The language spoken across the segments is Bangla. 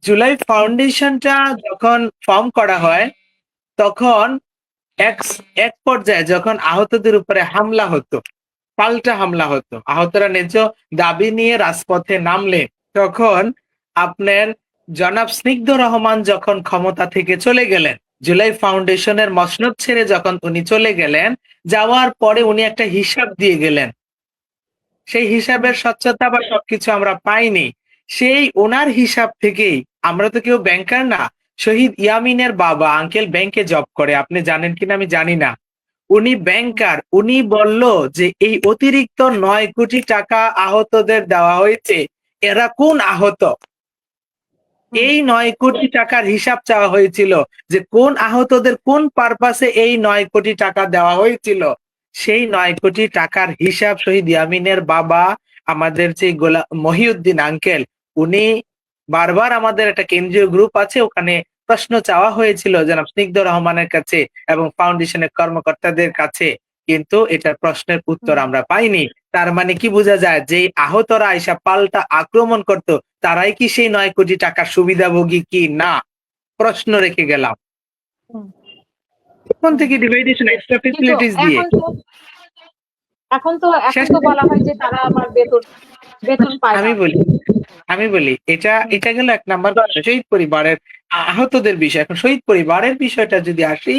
জুলাই ফাউন্ডেশনটা যখন ফর্ম করা হয় তখন এক এক পর্যায়ে যখন আহতদের উপরে হামলা হতো, পাল্টা হামলা হতো, আহতরা ন্যায্য দাবি নিয়ে রাজপথে নামলে তখন আপনার জনাব স্নিগ্ধ রহমান যখন ক্ষমতা থেকে চলে গেলেন, জুলাই ফাউন্ডেশনের মসনদ ছেড়ে যখন উনি চলে গেলেন, যাওয়ার পরে উনি একটা হিসাব দিয়ে গেলেন। সেই হিসাবের স্বচ্ছতা বা সবকিছু আমরা পাইনি। সেই ওনার হিসাব থেকেই, আমরা তো কেউ ব্যাংকার না, শহীদ ইয়ামিনের বাবা আঙ্কেল ব্যাংকে জব করে, আপনি জানেন কিনা আমি জানি না। উনি ব্যাংকার, উনি বলল যে এই অতিরিক্ত 9 কোটি টাকা আহতদের দেওয়া হয়েছে, এরা কোন আহত? এই 9 কোটি টাকার হিসাব চাওয়া হয়েছিল যে কোন আহতদের কোন পারপাসে এই 9 কোটি টাকা দেওয়া হয়েছিল। সেই 9 কোটি টাকার হিসাব শহীদ ইয়ামিনের বাবা, আমাদের যে মহিউদ্দিন আঙ্কেল, উনি বারবার, আমাদের একটা কেন্দ্রীয় গ্রুপ আছে, ওখানে প্রশ্ন চাওয়া হয়েছিল জনাব স্নিগ্ধ রহমানের কাছে এবং ফাউন্ডেশনের কর্মকর্তাদের কাছে, কিন্তু এটার প্রশ্নের উত্তর আমরা পাইনি। তার মানে কি বোঝা যায়, যে আহতরা আইসা পাল্টা আক্রমণ করত, তারাই কি সেই 9 কোটি টাকার সুবিধাভোগী কি না? প্রশ্ন রেখে গেলাম। তখন থেকে ডিভাইডেশন এক্সট্রা কিন্তু ফ্যাসিলিটিস দিয়ে এখন তো শেষ বলা হয় যে তারা আবার বেতন পায় আমি না। বলি আমি বলি এটা এটা গেল 1 নাম্বার কথা, শহীদ পরিবারের আহতদের বিষয়। এখন শহীদ পরিবারের বিষয়টা যদি আসি,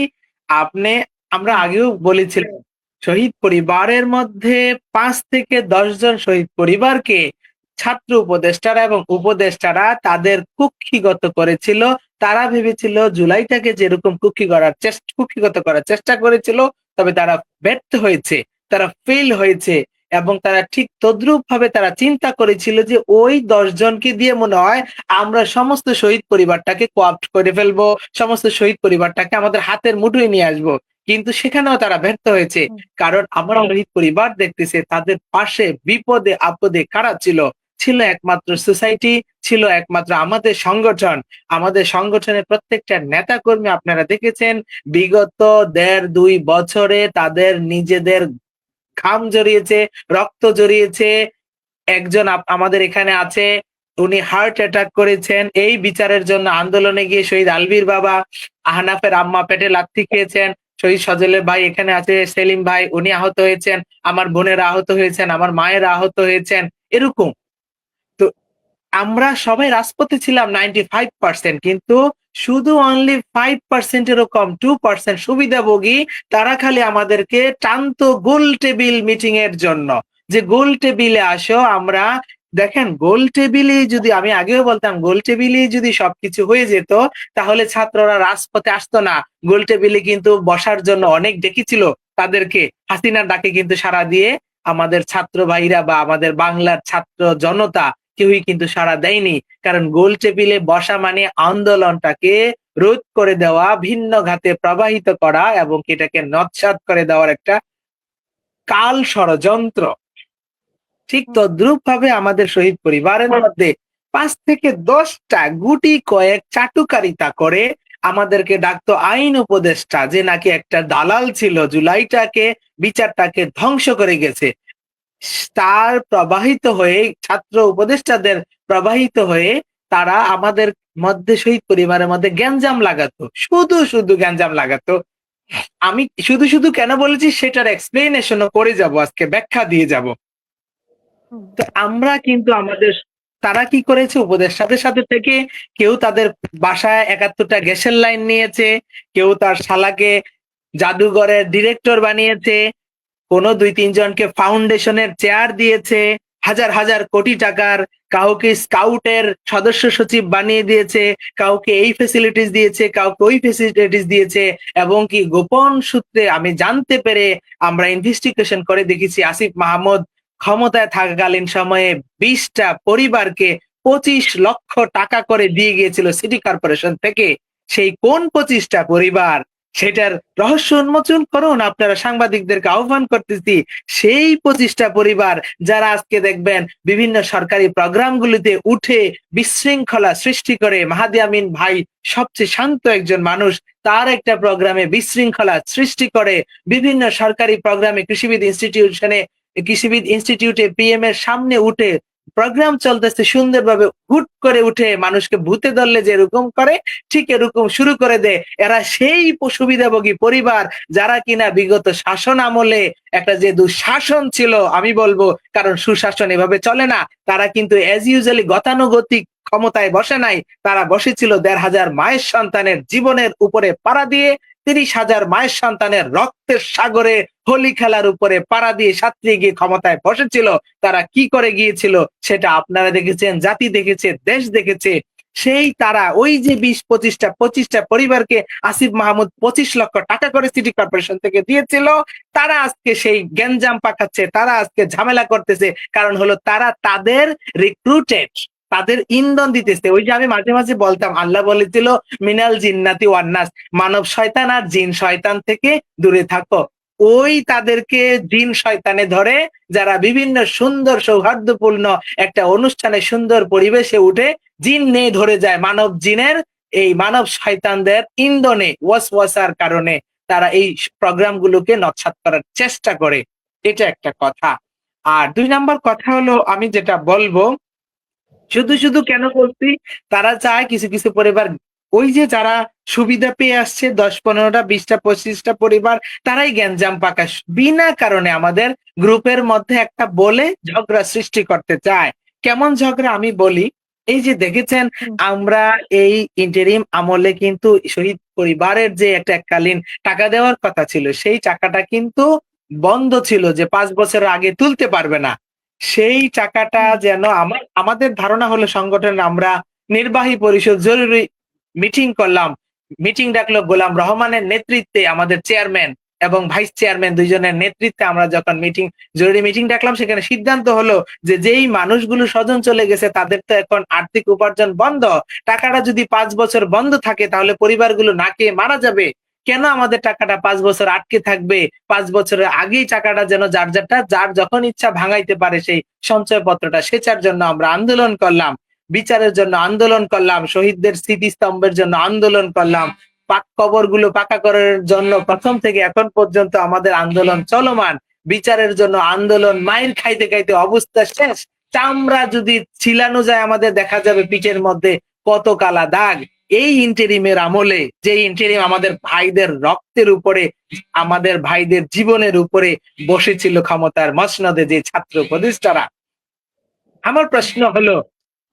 আপনি, আমরা আগেও বলেছিলাম, শহীদ পরিবারের মধ্যে 5 থেকে 10 জন শহীদ পরিবারকে ছাত্র উপদেষ্টারা এবং উপদেষ্টারা তাদের কুক্ষিগত করেছিল। তারা ভেবেছিল জুলাইটাকে যেরকম কুক্ষিগত করার চেষ্টা করেছিল, তবে তারা ব্যর্থ হয়েছে, তারা ফেল হয়েছে। এবং তারা ঠিক তদ্রুপ ভাবে তারা চিন্তা করেছিল যে ওই 10 জনকে দিয়ে মনে হয় আমরা সমস্ত শহীদ পরিবারটাকে কোঅপ্ট করে ফেলবো, সমস্ত শহীদ পরিবারটাকে আমাদের হাতের মুঠোয় নিয়ে আসবো। কিন্তু সেখানেও তারা ব্যর্থ হয়েছে, কারণ আমরা শহীদ পরিবার দেখতেছে তাদের পাশে বিপদে আপদে কারা ছিল, ছিল একমাত্র সোসাইটি, ছিল একমাত্র আমাদের সংগঠন। আমাদের সংগঠনের প্রত্যেকটা নেতা কর্মী আপনারা দেখেছেন বিগত 1.5-2 বছরে তাদের নিজেদের ঘাম জড়িয়েছে, রক্ত জড়িয়েছে। একজন আমাদের এখানে আছে, উনি হার্ট অ্যাটাক করেছেন, এই বিচারের জন্য আন্দোলনে গিয়ে শহীদ আলভির বাবা, আহনাফের আম্মা পেটে লাথি খেয়েছেন, শহীদ সজলের ভাই এখানে আছে সেলিম ভাই, উনি আহত হয়েছেন, আমার বোনেরা আহত হয়েছেন, আমার মায়েরা আহত হয়েছেন, এরকম। তো আমরা সবাই রাজপথে ছিলাম 95%, কিন্তু শুধু অনলি 5%-এরও কম, 2% সুবিধাভোগী, তারা খালি আমাদেরকে টানতো গোল টেবিল মিটিং এর জন্য, যে গোল টেবিলে আসো। আমরা দেখেন, গোল টেবিলে যদি, আমি আগেও বলতাম, গোল টেবিলে যদি সবকিছু হয়ে যেত তাহলে ছাত্ররা রাজপথে আসতো না। গোল টেবিলে কিন্তু বসার জন্য অনেক ডেকেছিল তাদেরকে, হাসিনার ডাকে কিন্তু সাড়া দিয়ে আমাদের ছাত্র ভাইরা বা আমাদের বাংলার ছাত্র জনতা কেউই কিন্তু সাড়া দেয়নি। কারণ গোল টেবিলে বসা মানে আন্দোলনটাকে রোধ করে দেওয়া, ভিন্ন ঘাতে প্রবাহিত করা এবং এটাকে নস্যাৎ করে দেওয়ার একটা কাল ষড়যন্ত্র। ঠিক তদ্রুপ ভাবে আমাদের শহীদ পরিবারের মধ্যে 5 থেকে 10টা গুটি কয়েক চাটুকারিতা করে আমাদেরকে ডাকতো আইন উপদেষ্টা, যে নাকি একটা দালাল ছিল, জুলাইটাকে, বিচারটাকে ধ্বংস করে গেছে। তার প্রবাহিত হয়ে, ছাত্র উপদেষ্টাদের প্রবাহিত হয়ে তারা আমাদের মধ্যে, শহীদ পরিবারের মধ্যে গ্যাঞ্জাম লাগাতো, শুধু শুধু গ্যাঞ্জাম লাগাতো। আমি শুধু শুধু কেন বলেছি সেটার এক্সপ্লেনেশনও করে যাব, আজকে ব্যাখ্যা দিয়ে যাব। তো আমরা কিন্তু আমাদের, তারা কি করেছে, উপদেষ্টাদের সাথে থেকে কেউ তাদের বাসায় 71টা গ্যাসের লাইন নিয়েছে, কেউ তার শালাকে জাদুঘরের ডিরেক্টর বানিয়েছে, কোন 2-3 জনকে ফাউন্ডেশনের চেয়ার দিয়েছে, হাজার হাজার কোটি টাকার, কাউকে স্কাউটের সদস্য সচিব বানিয়ে দিয়েছে, কাউকে এই ফ্যাসিলিটিস দিয়েছে, কাউকে ওই ফ্যাসিলিটিস দিয়েছে। এবং কি গোপন সূত্রে আমি জানতে পেরে, আমরা ইনভেস্টিগেশন করে দেখেছি, আসিফ মাহমুদ ক্ষমতায় থাকাকালীন সময়ে 20টা পরিবারকে 25 লক্ষ টাকা করে দিয়ে গিয়েছিল সিটি কর্পোরেশন থেকে। সেই কোন 25টা পরিবার, সেটার রহস্য উন্মোচন করুন, আপনারা সাংবাদিকদেরকে আহ্বান করতেছি। সেই 25টা পরিবার যারা আজকে দেখবেন বিভিন্ন সরকারি প্রোগ্রামগুলিতে উঠে বিশৃঙ্খলা সৃষ্টি করে, মাহাদি আমিন ভাই সবচেয়ে শান্ত একজন মানুষ, তার একটা প্রোগ্রামে বিশৃঙ্খলা সৃষ্টি করে, বিভিন্ন সরকারি প্রোগ্রামে কৃষিবিদ ইনস্টিটিউটে পিএম এর সামনে উঠে প্রোগ্রাম চলতেছে সুন্দরভাবে, হুট করে উঠে মানুষকে ভূতে ধরলে যেরকম করে ঠিক এরকম শুরু করে দেয়। এরা সেই সুবিধাভোগী পরিবার যারা কিনা বিগত শাসন আমলে একটা যে দুঃশাসন ছিল আমি বলবো, কারণ সুশাসন এভাবে চলে না। তারা কিন্তু অ্যাজ ইউজুয়ালি গতানুগতিক ক্ষমতায় বসে নাই। তারা বসেছিল ১,৫০০ মায়ের সন্তানের জীবনের উপরে পাড়া দিয়ে, ৩০,০০০ মায়ের সন্তানের রক্তের সাগরে হোলি খেলার উপরে পাড়া দিয়ে সাঁতরিয়ে গিয়ে ক্ষমতায় বসেছিল। তারা কি করে গিয়েছিল সেটা আপনারা দেখেছেন, জাতি দেখেছে, দেশ দেখেছে। সেই তারা ওই যে ২০-২৫টা পরিবারকে আসিফ মাহমুদ ২৫ লক্ষ টাকা করে সিটি কর্পোরেশন থেকে দিয়েছিল। তারা আজকে সেই গ্যাঞ্জাম পাকাচ্ছে, তারা আজকে ঝামেলা করতেছে। কারণ হলো তারা তাদের রিক্রুটেড, তাদের ইন্ধন দিতেছে। ওই যে আমি মাঝে মাঝে বলতাম আল্লাহ বলেছিল মিনাল জিন্নাতি ওয়ান নাস, মানব শয়তান আর জিন শয়তান থেকে দূরে থাকো। ওই তাদেরকে জিন শয়তানে ধরে, যারা বিভিন্ন সুন্দর সৌহার্দ্যপূর্ণ একটা অনুষ্ঠানে সুন্দর পরিবেশে উঠে জিন নিয়ে ধরে যায়, মানব জিনের এই মানব শয়তানদের ইন্ধনে ওয়াসওয়াসার কারণে তারা এই প্রোগ্রাম গুলোকে নস্যাৎ করার চেষ্টা করে। এটা একটা কথা। আর ২ নাম্বার কথা হলো আমি যেটা বলবো, শুধু কেন বলছি, তারা চায় কিছু কিছু পরিবার, ওই যে যারা সুবিধা পেয়ে আসছে ১০-১৫টা ২০টা ২৫টা পরিবার, তারাই গ্যাঞ্জাম পাকাস বিনা কারণে আমাদের গ্রুপের মধ্যে একটা বলে ঝগড়া সৃষ্টি করতে চায়। কেমন ঝগড়া আমি বলি, এই যে দেখেছেন হুম, আমরা এই ইন্টারিম আমলে কিন্তু শহীদ পরিবারের যে একটা এককালীন টাকা দেওয়ার কথা ছিল সেই টাকাটা কিন্তু বন্ধ ছিল, যে ৫ বছর আগে তুলতে পারবে না। সেই টাকাটা হুম, যেন আমাদের ধারণা হলো সংগঠনের আমরা নির্বাহী পরিষদ জরুরি মিটিং করলাম। মিটিং ডাকলো গোলাম রহমানের নেতৃত্বে, আমাদের চেয়ারম্যান এবং ভাইস চেয়ারম্যান ২ জনের নেতৃত্বে আমরা যখন জরুরি মিটিং ডাকলাম, সেখানে সিদ্ধান্ত হলো যে যেই মানুষগুলো স্বজন চলে গেছে তাদের তো এখন আর্থিক উপার্জন বন্ধ। টাকাটা যদি ৫ বছর বন্ধ থাকে তাহলে পরিবারগুলো না খেয়ে মারা যাবে। কেন আমাদের টাকাটা ৫ বছর আটকে থাকবে? ৫ বছরের আগেই টাকাটা যেন যার যখন ইচ্ছা ভাঙাইতে পারে সেই সঞ্চয়পত্রটা সেচার জন্য আমরা আন্দোলন করলাম। বিচারের জন্য আন্দোলন করলাম, শহীদদের স্মৃতিস্তম্ভের জন্য আন্দোলন করলাম, কবরগুলো পাকা করার জন্য প্রথম থেকে এখন পর্যন্ত আমাদের আন্দোলন চলমান। বিচারের জন্য আন্দোলন, মাইর খাইতে খাইতে অবস্থা শেষ। চামড়া যদি ছিলানো যায় আমাদের দেখা যাবে পিঠের মধ্যে কত কালা দাগ। এই ইন্টেরিমের আমলে, যে ইন্টেরিম আমাদের ভাইদের রক্তের উপরে, আমাদের ভাইদের জীবনের উপরে বসেছিল ক্ষমতার মসনদে যে ছাত্র উপদেষ্টারা, আমার প্রশ্ন হলো,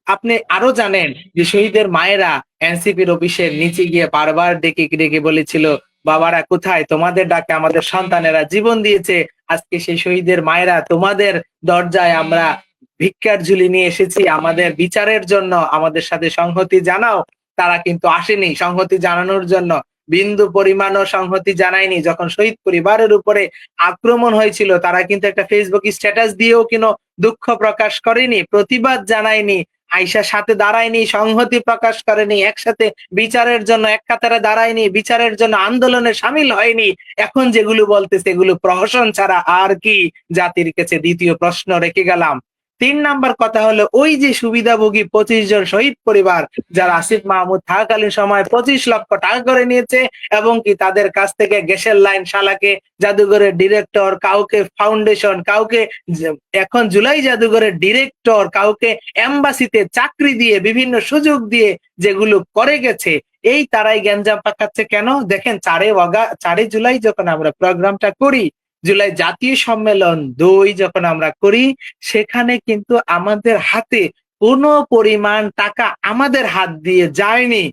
আপনি আরো জানেন যে শহীদের মায়েরা এনসিপির অফিসের নিচে গিয়ে বারবার ডেকে ডেকে বলেছিল, বাবারা কোথায়, তোমাদের ডাকে আমাদের সন্তানেরা জীবন দিয়েছে, আজকে সেই শহীদের মায়েরা তোমাদের দরজায় আমরা ভিক্ষার ঝুলি নিয়ে এসেছি, আমাদের বিচারের জন্য আমাদের সাথে সংহতি জানাও। তারা কিন্তু আসেনি সংহতি জানানোর জন্য, বিন্দু পরিমাণও সংহতি জানায়নি। যখন শহীদ পরিবারের উপরে আক্রমণ হয়েছিল তারা কিন্তু একটা ফেসবুক স্ট্যাটাস দিয়েও কিন্তু দুঃখ প্রকাশ করেনি, প্রতিবাদ জানায়নি, আইসার সাথে দাঁড়ায়নি, সংহতি প্রকাশ করেনি, একসাথে বিচারের জন্য এক কাতারে দাঁড়ায়নি, বিচারের জন্য আন্দোলনে সামিল হয়নি। এখন যেগুলো বলতেছে এগুলো প্রহসন ছাড়া আর কি? জাতির কাছে দ্বিতীয় প্রশ্ন রেখে গেলাম। ৩ নাম্বার কথা হলো, ওই যে সুবিধাভোগী ২৫ জন শহীদ পরিবার যারা আসিফ মাহমুদ থাকাকালীন সময় ২৫ লক্ষ টাকা করে নিয়েছে, এবং কি তাদের কাছ থেকে গ্যাসের লাইন, শালাকে জাদুঘরের ডিরেক্টর, কাউকে ফাউন্ডেশন, কাউকে এখন জুলাই জাদুঘরের ডিরেক্টর, কাউকে এম্বাসিতে চাকরি দিয়ে বিভিন্ন সুযোগ দিয়ে যেগুলো করে গেছে, এই তারাই গ্যাঞ্জাম পাকাচ্ছে কেন? দেখেন ৪ জুলাই যখন আমরা প্রোগ্রামটা করি, জুলাই জাতীয় সম্মেলন ২ যখন আমরা করি, সেখানে কিন্তু আমাদের হাতে কোনো পরিমাণ টাকা আমাদের হাত দিয়ে যায়নি।